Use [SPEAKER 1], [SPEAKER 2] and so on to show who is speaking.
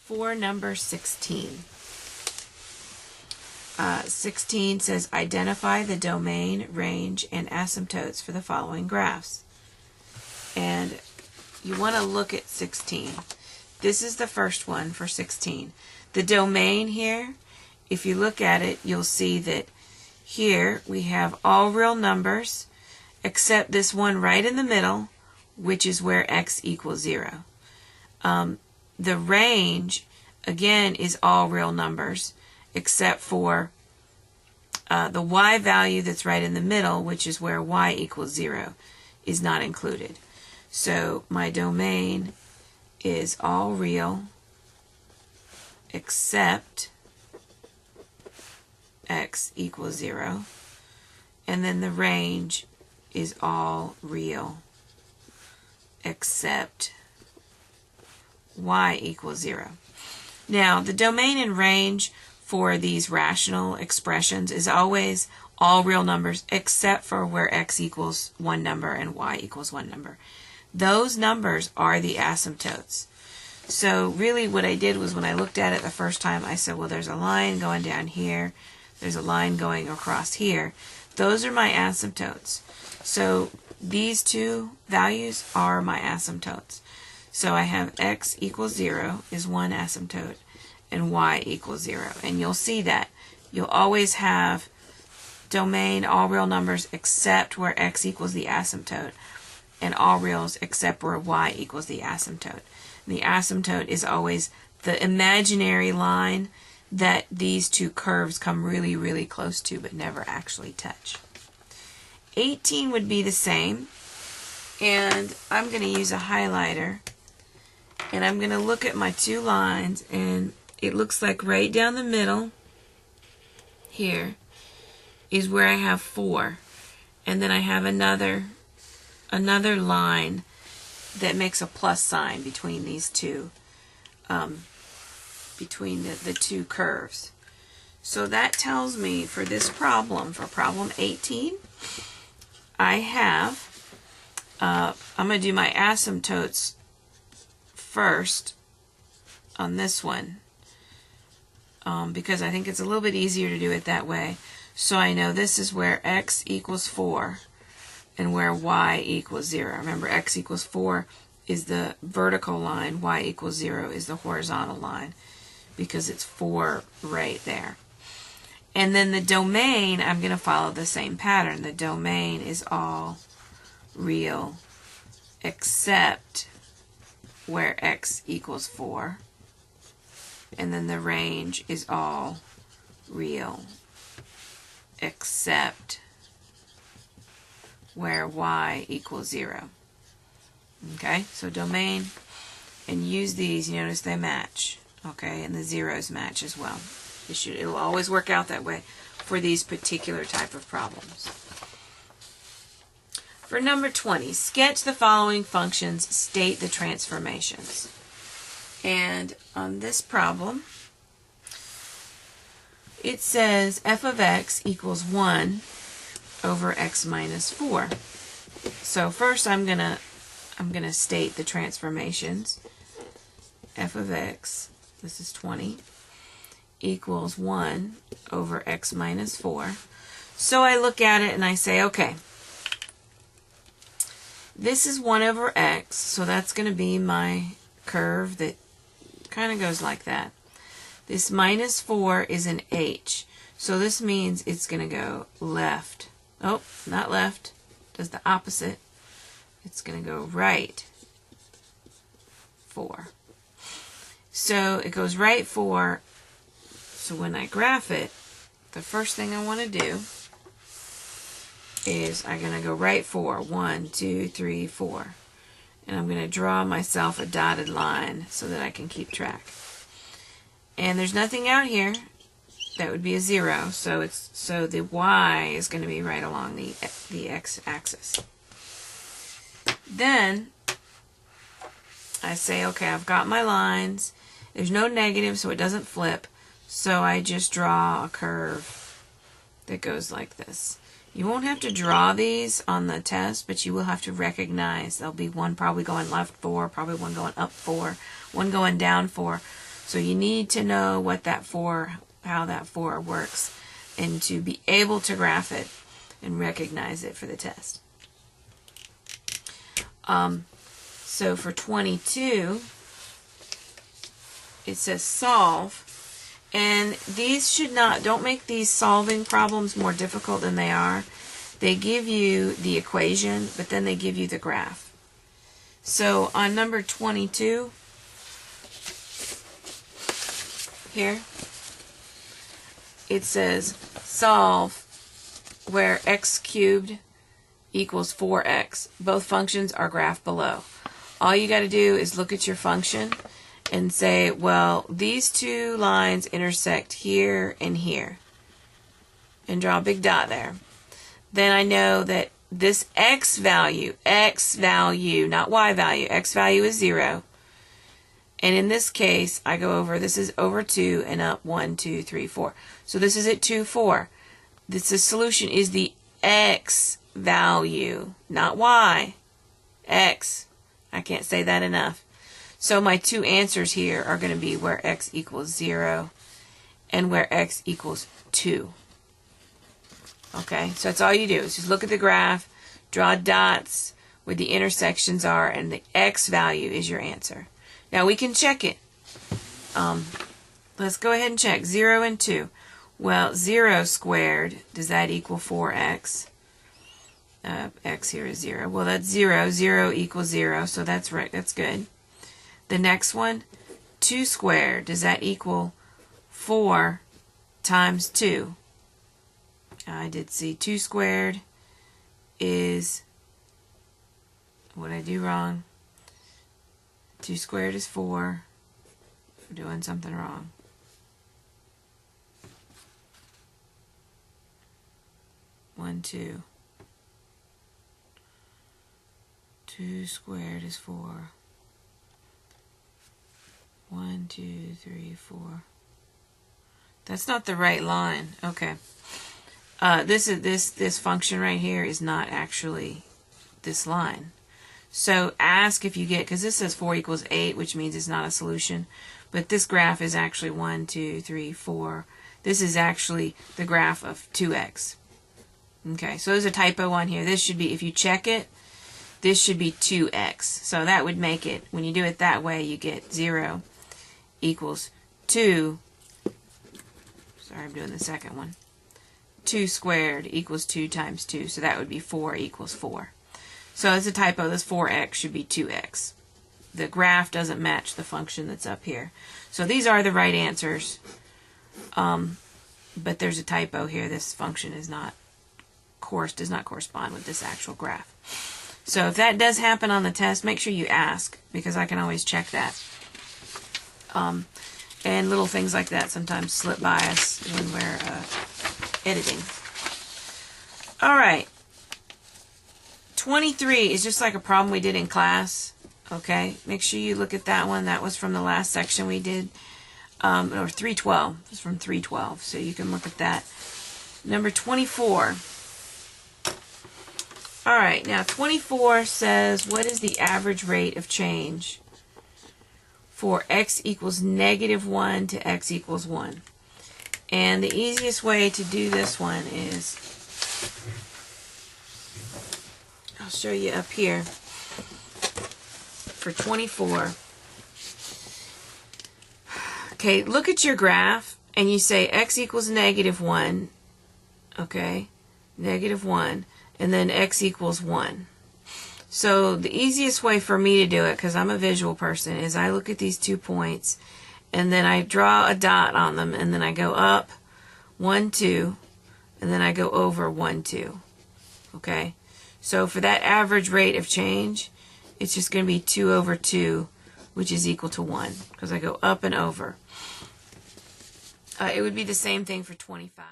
[SPEAKER 1] For number 16. 16 says identify the domain, range, and asymptotes for the following graphs. And you want to look at 16. This is the first one for 16. The domain here, if you look at it, you'll see that here we have all real numbers except this one right in the middle, which is where x equals 0. The range, again, is all real numbers except for the y value that's right in the middle, which is where y equals 0, is not included. So my domain is all real except x equals 0. And then the range is all real except y equals 0. Now, the domain and range for these rational expressions is always all real numbers except for where x equals one number and y equals one number. Those numbers are the asymptotes. So really what I did was when I looked at it the first time, I said, well, there's a line going down here. There's a line going across here. Those are my asymptotes. So these two values are my asymptotes. So I have x equals 0 is one asymptote and y equals 0. And you'll see that. You'll always have domain, all real numbers except where x equals the asymptote, and all reals except where y equals the asymptote. And the asymptote is always the imaginary line that these two curves come really, really close to but never actually touch. 18 would be the same, and I'm going to use a highlighter, and I'm going to look at my two lines, and it looks like right down the middle here is where I have 4, and then I have another line that makes a plus sign between these two, between the two curves. So that tells me for this problem, for problem 18, I have, I'm going to do my asymptotes first on this one, because I think it's a little bit easier to do it that way. So I know this is where x equals 4 and where y equals 0. Remember, x equals 4 is the vertical line, y equals 0 is the horizontal line, because it's 4 right there. And then the domain, I'm going to follow the same pattern. The domain is all real except where x equals 4. And then the range is all real except where y equals 0. Okay, so domain, and use these, you notice they match. Okay, and the zeros match as well. It'll always work out that way for these particular type of problems. For number 20, sketch the following functions, state the transformations. And on this problem, it says f of x equals 1 over x minus 4. So first I'm gonna state the transformations. F of x, this is 20, equals 1 over x minus 4. So I look at it and I say, okay, this is 1 over x, so that's going to be my curve that kind of goes like that. This minus 4 is an h, so this means it's going to go left. Oh, not left, does the opposite. It's going to go right 4. So it goes right 4. So when I graph it, the first thing I want to do is I'm going to go right 4. 1, 2, 3, 4. And I'm going to draw myself a dotted line so that I can keep track. And there's nothing out here. That would be a 0. So the y is going to be right along the x-axis. Then I say, okay, I've got my lines. There's no negative, so it doesn't flip. So I just draw a curve that goes like this. You won't have to draw these on the test, but you will have to recognize there'll be one probably going left 4, probably one going up 4, one going down 4. So you need to know what that for, how that for works, and to be able to graph it and recognize it for the test. So for 22, it says solve. And these don't make these solving problems more difficult than they are. They give you the equation, but then they give you the graph. So on number 22, here, it says solve where x cubed equals 4x. Both functions are graphed below. All you got to do is look at your function and say, well, these two lines intersect here and here. And draw a big dot there. Then I know that this x value, not y value, x value is 0. And in this case, I go over, this is over 2 and up 1, 2, 3, 4. So this is at 2, 4. The solution is the x value, not y. X. I can't say that enough. So my two answers here are going to be where x equals 0 and where x equals 2. Okay, so that's all you do is just look at the graph, draw dots where the intersections are, and the x value is your answer. Now we can check it. Let's go ahead and check 0 and 2. Well, 0 squared, does that equal 4x? X here is 0. Well, that's 0. 0 equals 0, so that's right. That's good. The next one, 2 squared, does that equal 4 times 2? I did see 2 squared is, what did I do wrong? 2 squared is 4. I'm doing something wrong. One, 2. 2 squared is 4. 1, 2, 3, 4. That's not the right line. Okay. This function right here is not actually this line. So ask if you get, because this says 4 equals 8, which means it's not a solution. But this graph is actually 1, 2, 3, 4. This is actually the graph of 2x. Okay, so there's a typo on here. This should be, if you check it, this should be 2x. So that would make it, when you do it that way, you get 0 equals 2. Sorry, I'm doing the second one. 2 squared equals 2 times 2. So that would be 4 equals 4. So it's a typo. This 4x should be 2x. The graph doesn't match the function that's up here. So these are the right answers. But there's a typo here. This function is not does not correspond with this actual graph. So if that does happen on the test, make sure you ask, because I can always check that. And little things like that sometimes slip by us when we're editing. All right. 23 is just like a problem we did in class. Okay, make sure you look at that one. That was from the last section we did, or 312. It was from 312, so you can look at that. Number 24. All right, now 24 says, what is the average rate of change for x equals -1 to x equals 1? And the easiest way to do this one is, I'll show you up here for 24. Okay, look at your graph and you say x equals -1, okay, -1, and then x equals 1. So the easiest way for me to do it, because I'm a visual person, is I look at these 2 points and then I draw a dot on them, and then I go up 1, 2, and then I go over 1, 2. Okay? So for that average rate of change, it's just going to be 2 over 2, which is equal to 1, because I go up and over. It would be the same thing for 25.